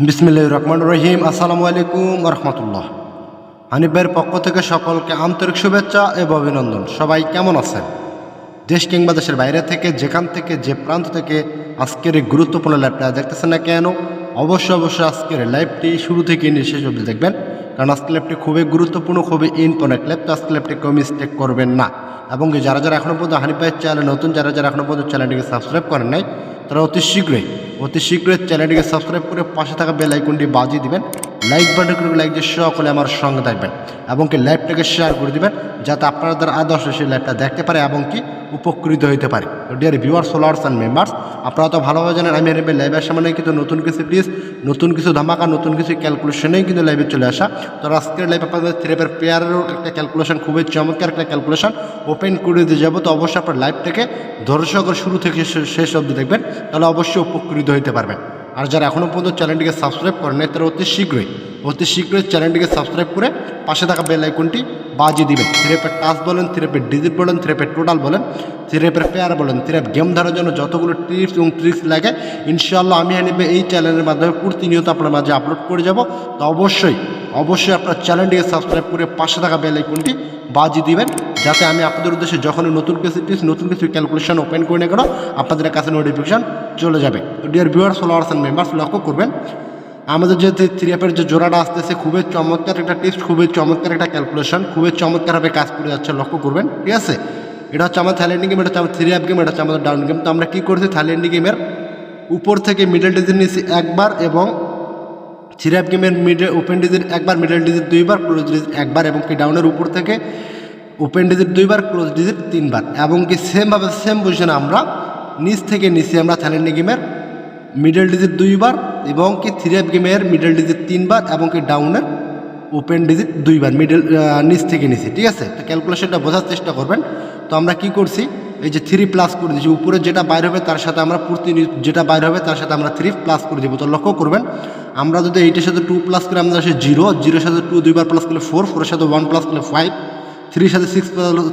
বিসমিল্লাহির রহমানির রহিম। আসসালামু আলাইকুম রহমতুল্লাহ। হানিফ ভাইয়ের পক্ষ থেকে সকলকে আন্তরিক শুভেচ্ছা এবং অভিনন্দন। সবাই কেমন আছেন? দেশ কিংবা দেশের বাইরে থেকে যেখান থেকে যে প্রান্ত থেকে আজকের এই গুরুত্বপূর্ণ লাইভটা দেখতেছেন না কেন, অবশ্যই আজকের লাইভটি শুরু থেকে নিয়ে শেষ অবধি দেখবেন, কারণ আজকের লাইভটি খুবই গুরুত্বপূর্ণ, খুবই ইম্পর্টেন্ট লাইভ। তো আজকের লাইভটি কেউ মিস্টেক করবেন না। এবং যারা এখনও পর্যন্ত হানিফ ভাইয়ের চ্যানেল নতুন, যারা এখনও পর্যন্ত চ্যানেলটিকে সাবস্ক্রাইব করেন নাই, তারা অতি শীঘ্রই চ্যানেলটিকে সাবস্ক্রাইব করে পাশে থাকা বেল আইকনটি বাজিয়ে দিবেন। লাইক বাটন করে লাইক দিয়ে সকলে আমার সঙ্গে থাকবেন এবং কি লাইভটাকে শেয়ার করে দিবেন, যাতে আপনাদের আদর্শ সেই লাইভটা দেখতে পারে এবং কি উপকৃত হইতে পারে। তো dear viewers, followers and members, আপনারা তো ভালোভাবে জানেন আমি হানিফ ভাই লাইভের সামনে কিন্তু নতুন কিছু প্লিজ, নতুন কিছু ধামাকা, নতুন কিছু ক্যালকুলেশনেই কিন্তু লাইভে চলে আসা। তো আজকের লাইভ আপনাদের থ্রেপের পেয়ারেরও একটা ক্যালকুলেশন, খুবই চমৎকার একটা ক্যালকুলেশন ওপেন করে দিয়ে যাবো। তো অবশ্যই আপনার লাইভটাকে ধৈর্য করে শুরু থেকে শেষ অবধি দেখবেন, তাহলে অবশ্যই উপকৃত হইতে পারবেন। আর যারা এখনও পর্যন্ত চ্যানেলটিকে সাবস্ক্রাইব করেন নাই, তারা অতি শীঘ্রই চ্যানেলটিকে সাবস্ক্রাইব করে পাশে থাকা বেল আইকনটি বাজিয়ে দিবেন। থ্রেপের টাচ বলেন, থ্রেপের ডিজিট বলেন, থ্রেপের টোটাল বলেন, থ্রেপের পেয়ার বলেন, থ্রেপ গেম ধরার জন্য যতগুলো টিপস এবং ট্রিক্স লাগে ইনশাআল্লাহ আমি হানিফ ভাই এই চ্যানেলের মাধ্যমে প্রতিনিয়ত আপনার মাঝে আপলোড করে যাব। তো অবশ্যই আপনার চ্যানেলটিকে সাবস্ক্রাইব করে পাশে থাকা বেল আইকনটি বাজিয়ে দিবেন, যাতে আমি আপনাদের উদ্দেশ্যে যখনই নতুন কিছু টিপস, নতুন কিছু ক্যালকুলেশন ওপেন করে না কেন আপনাদের কাছে নোটিফিকেশন চলে যাবে। তো dear viewers, followers and members, লক্ষ্য করবেন আমাদের যে থ্রিএপের যে জোড়াটা আসতেছে, খুবই চমৎকার একটা টিপস, খুবই চমৎকার একটা ক্যালকুলেশন, খুবই চমৎকারভাবে কাজ করে যাচ্ছে, লক্ষ্য করবেন। ঠিক আছে, এটা হচ্ছে আমার থাইল্যান্ড গেম, এটা হচ্ছে আমার থ্রিএপ গেম, এটা হচ্ছে আমাদের ডাউন গেম। তো আমরা কী করছি, থাইল্যান্ড গেমের উপর থেকে মিডল ডিজিট নিয়েছি একবার এবং থ্রিএপ গেমের ওপেন ডিজিট একবার, মিডল ডিজিট দুইবার, ক্লোজ ডিজিট একবার এবং কি ডাউনের উপর থেকে ওপেন ডিজিট দুইবার, ক্লোজ ডিজিট তিনবার এবং কি সেমভাবে সেম পজিশনে আমরা নিচ থেকে নিচে আমরা থাইল্যান্ড গেমের মিডল ডিজিট দুইবার এবং কি থ্রিএপ গেমের মিডল ডিজিট তিনবার এবং কি ডাউনের ওপেন ডিজিট দুইবার, নিচ থেকে নিচে। ঠিক আছে, তো ক্যালকুলেশনটা বোঝার চেষ্টা করবেন। তো আমরা কি করছি, এই যে 3 প্লাস করে দিচ্ছি, উপরে যেটা বাইর হবে তার সাথে আমরা যেটা বাইর হবে তার সাথে আমরা 3 প্লাস করে দেবো। তো লক্ষ্য করবেন আমরা যদি এইটার সাথে 2 প্লাস করে আমাদের আসে 0, 0 সাথে 2 দুইবার প্লাস করলে 4, 4 এর সাথে 1 প্লাস করলে 5, 3 সাথে 6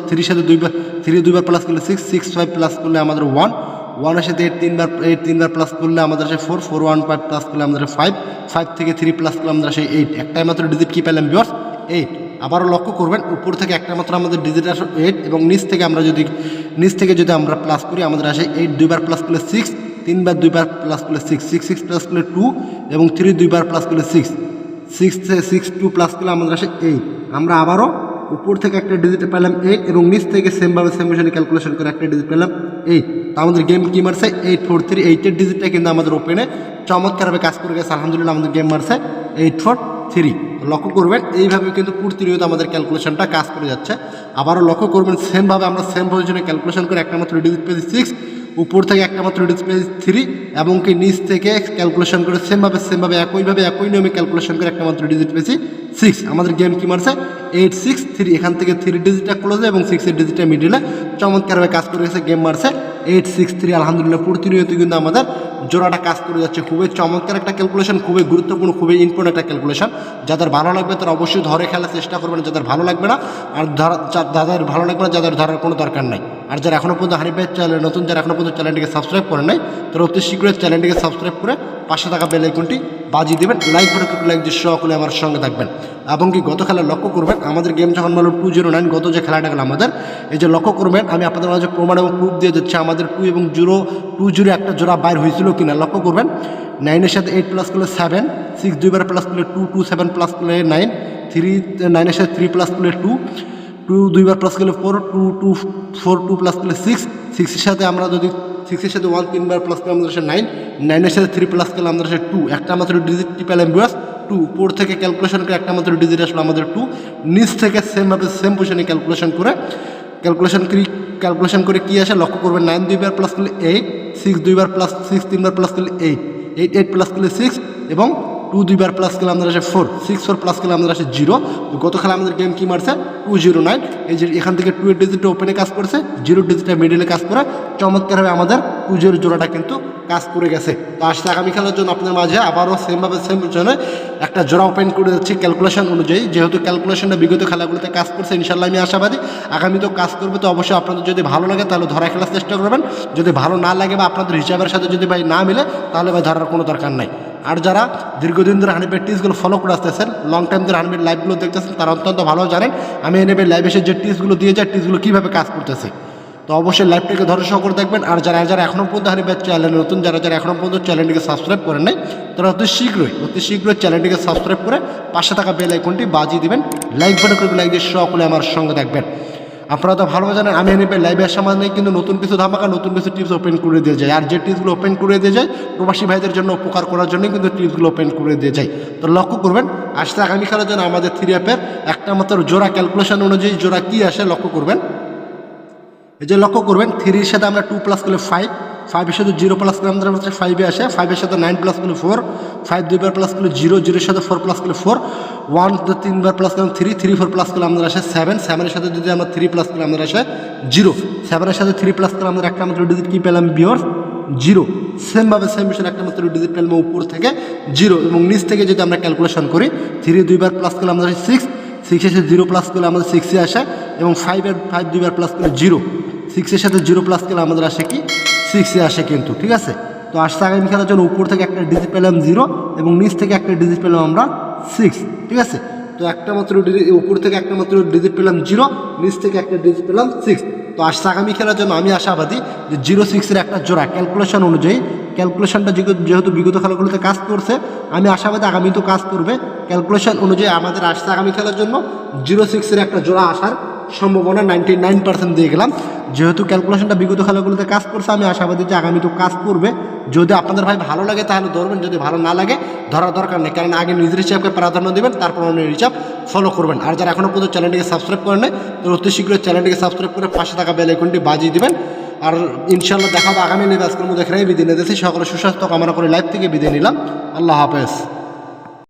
3 সাথে 3 দুইবার প্লাস করলে 6, 6 5 প্লাস করলে আমাদের 1, 1 এর সাথে 8 তিনবার প্লাস করলে আমাদের আসে 4, 4 1 5 প্লাস করলে আমাদের 5, 5 থেকে 3 প্লাস করলে আমাদের আসে 8। একটাই মাত্র ডিজিট কি পেলাম ভিউয়ার্স, 8। আবারও লক্ষ্য করবেন উপর থেকে একটা মাত্র আমাদের ডিজিট আসে 8 এবং নিচ থেকে যদি আমরা প্লাস করি আমাদের আসে 8, দুইবার প্লাস করলে 6, তিনবার দুইবার প্লাস করলে 6, 6 6 প্লাস করলে 2 এবং 3 দুইবার প্লাস করলে 6, 6 2 প্লাস করলে আমাদের আসে 8। আমরা আবারও উপর থেকে একটা ডিজিট পেলাম 8 এবং নিচ থেকে সেমভাবে সেম মেশিনে ক্যালকুলেশন করে একটা ডিজিট পেলাম 8। তো আমাদের গেম কি মারছে 843, 8-এর ডিজিটটা কিন্তু আমাদের ওপেনে চমৎকারভাবে কাজ করে গেছে। আলহামদুলিল্লাহ আমাদের গেম মারছে 843। লক্ষ্য করবেন এইভাবে কিন্তু প্রতিনিয়ত আমাদের ক্যালকুলেশনটা কাজ করে যাচ্ছে। আবারও লক্ষ্য করবেন সেমভাবে আমরা সেম পজিশনে ক্যালকুলেশন করে একটা মাত্র ডিজিট পেয়েছি 6, উপর থেকে একটা মাত্র ডিজিট পেয়েছি 3 এবং কি নিচ থেকে ক্যালকুলেশন করে সেমভাবে একই নিয়মে ক্যালকুলেশন করে একটা মাত্র ডিজিট পেয়েছি 6। আমাদের গেম কি মারছে 863। এখান থেকে 3 ডিজিটটা ক্লোজে এবং 6-এর ডিজিটটা মিডিলে চমৎকারভাবে কাজ করে গেছে, গেম মারছে 863। আলহামদুলিল্লাহ প্রতিনিয়ত কিন্তু আমাদের জোড়াটা কাজ করে যাচ্ছে। খুবই চমৎকার একটা ক্যালকুলেশন, খুবই গুরুত্বপূর্ণ, খুবই ইম্পর্টেন্ট একটা ক্যালকুলেশন। যাদের ভালো লাগবে তারা অবশ্যই ধরে খেলার চেষ্টা করবেন, যাদের ভালো লাগবে না আর যাদের ভালো লাগবে না যাদের ধরার কোনো দরকার নাই। আর যারা এখনও পর্যন্ত হানিফ ভাইয়ের চ্যানেল নতুন, যারা এখনও পর্যন্ত চ্যানেলটিকে সাবস্ক্রাইব করেন নাই, তারা অতি শীঘ্রই চ্যানেলটিকে সাবস্ক্রাইব করে পাশে থাকা বেল আইকনটি বাজিয়ে দেবেন। লাইক দিয়ে সকলে আমার সঙ্গে থাকবেন এবং কি গত খেলা লক্ষ্য করবেন আমাদের গেম যখন বলো 209, গত যে খেলাটা গেল আমাদের, এই যে লক্ষ্য করবেন আমি আপনাদের মাঝে প্রমাণ এবং প্রুফ দিয়ে যাচ্ছি আমাদের 2 এবং 0 একটা জোড়া বাইর হয়েছিল কিনা। লক্ষ্য করবেন 9-এর সাথে 8 প্লাস করলে 7, 6 দুইবার প্লাস করলে 2, 2 7 প্লাস করলে 9, 9-এর সাথে 3 প্লাস করলে 2, 2 দুইবার প্লাস করলে 4, 2 প্লাস করলে 6, 6-এর সাথে আমরা যদি 6-এর সাথে 1 তিনবার প্লাস করলে আমাদের আসে 9, 9-এর সাথে 3 প্লাস করলে আমাদের আসে 2। একটা মাত্র ডিজিট পেলাম ভিউয়ার্স 2, উপর থেকে ক্যালকুলেশন করে একটা মাত্র ডিজিট আসলে আমাদের 2, নিচ থেকে সেম পজিশনে ক্যালকুলেশন করে কি আসে লক্ষ্য করবেন 9 দুইবার প্লাস করলে 8, 6 তিনবার প্লাস করলে 8, 8 প্লাস করলে 6 এবং 2 দুইবার প্লাস করলে আমাদের আসে 4, 6 প্লাস করলে আমাদের আসে 0। তো গত খেলা আমাদের গেম কি মারছে 209। এই যে এখান থেকে 2 এর ডিজিটটা ওপেনে কাজ করছে, 0 ডিজিটটা মিডিলে কাজ করে চমৎকারভাবে আমাদের 2-0 জোড়াটা কিন্তু কাজ করে গেছে। তো আসলে আগামী খেলার জন্য আপনার মাঝে আবারও সেম পজিশনে একটা জোড়া ওপেন করে যাচ্ছি ক্যালকুলেশন অনুযায়ী। যেহেতু ক্যালকুলেশনটা বিগত খেলাগুলোতে কাজ করছে, ইনশাল্লাহ আমি আশাবাদী আগামীতেও কাজ করবে। তো অবশ্যই আপনাদের যদি ভালো লাগে তাহলে ধরা খেলার চেষ্টা করবেন, যদি ভালো না লাগে বা আপনাদের হিসাবের সাথে যদি ভাই না মিলে তাহলে ভাই ধরার কোনো দরকার নাই। আর যারা দীর্ঘদিন ধরে হানিফের টিপসগুলো ফলো করে আসতেছেন, লং টাইম ধরে হানিফের লাইভগুলো দেখতেছেন, তারা অত্যন্ত ভালো জানেন আমি হানিফের লাইভ এসে যে টিপসগুলো দিয়ে যায় টিপসগুলো কীভাবে কাজ করতেছে। তো অবশ্যই লাইভটিকে ধৈর্য সহকারে দেখবেন। আর যারা এখনও পর্যন্ত হানিফের চ্যানেলে নতুন, যারা এখনও পর্যন্ত চ্যানেলটিকে সাবস্ক্রাইব করেন নাই, তারা অতি শীঘ্রই চ্যানেলটিকে সাবস্ক্রাইব করে পাশে থাকা বেল আইকনটি বাজিয়ে দিবেন, লাইক বাটন করে লাইক দিয়ে সকলে আমার সঙ্গে থাকবেন। আপনারা তো ভালো জানেন আমি হানিফের লাইভে আসার মানে কিন্তু নতুন কিছু ধামাকা, নতুন কিছু টিপস ওপেন করে দিয়ে যায়। আর যে টিপসগুলো ওপেন করে দিয়ে যায় প্রবাসী ভাইদের জন্য উপকার করার জন্যই কিন্তু টিপসগুলো ওপেন করে দিয়ে যায়। তো লক্ষ্য করবেন আসতে আগামীকালের জন্য আমাদের 3 অ্যাপের একটা মাত্র জোড়া ক্যালকুলেশন অনুযায়ী জোড়া কী আসে লক্ষ্য করবেন। এই যে লক্ষ্য করবেন 3-এর সাথে আমরা 2 প্লাস করলে 5, 5-এর সাথে 0 প্লাস করলে আমাদের 5-এ আসে, 5-এর সাথে 9 প্লাস করলে 4, 5 2 বার প্লাস করলে 0, 0-এর সাথে 4 প্লাস করলে 4, 1 3 বার প্লাস করলে 3, 3 4 প্লাস করলে আমাদের আসে 7, 7-এর সাথে যদি আমরা 3 প্লাস করলে আমাদের আসে 0, 7-এর সাথে 3 প্লাস করলে আমরা একটা মাত্র ডিজিট কী পেলাম ভিউয়ার্স 0। সেমভাবে সেম বিষয় একটা মাত্র ডিজিট পেলাম উপর থেকে 0 এবং নিচ থেকে যদি আমরা ক্যালকুলেশন করি 3 2 বার প্লাস করলে আমাদের 6, 6-এর সাথে 0 প্লাস করলে আমাদের 6-এ আসে এবং 5 2 বার প্লাস করলে 0, 6-এর সাথে 0 প্লাস করলে আমাদের আসে কি 6-এ আসে কিন্তু, ঠিক আছে। তো আসছে আগামীকালের জন্য উপর থেকে একটা ডিজিট পেলাম 0 এবং নিচ থেকে একটা ডিজিট পেলাম আমরা 6, ঠিক আছে। তো একটা মাত্র উপর থেকে একটা মাত্র ডিজিট পেলাম 0, নিচ থেকে একটা ডিজিট পেলাম 6। তো আসছে আগামী খেলার জন্য আমি আশাবাদী যে 0-6-এর একটা জোড়া ক্যালকুলেশন অনুযায়ী, ক্যালকুলেশনটা যেহেতু বিগত খেলাগুলোতে কাজ করছে আমি আশাবাদী আগামী তো কাজ করবে। ক্যালকুলেশন অনুযায়ী আমাদের আসছে আগামী খেলার জন্য 0-6-এর একটা জোড়া আসার সম্ভাবনা 99% দিয়ে গেলাম। যেহেতু ক্যালকুলেশনটা বিগত খেলাগুলোতে কাজ করছে আমি আশাবাদী যে আগামী তো কাজ করবে। যদি আপনাদের ভাই ভালো লাগে তাহলে ধরবেন, যদি ভালো না লাগে ধরার দরকার নেই, কারণ আগে নিজের হিসাবকে প্রাধান্য দেবেন, তারপর অন্য হিসাব ফলো করবেন। আর যারা এখনও পর্যন্ত চ্যানেলটিকে সাবস্ক্রাইব করেন নাই তো অতি শীঘ্রই চ্যানেলটিকে সাবস্ক্রাইব করে পাশে থাকা বেল আইকনটি বাজিয়ে দিবেন। আর ইনশাআল্লাহ দেখাবো আগামী লাইভে। আজকের মধ্যে এখানেই বিদায় নিতেছি। সকলে সুস্বাস্থ্য কামনা করে লাইভ থেকে বিদায় নিলাম। আল্লাহ হাফেজ।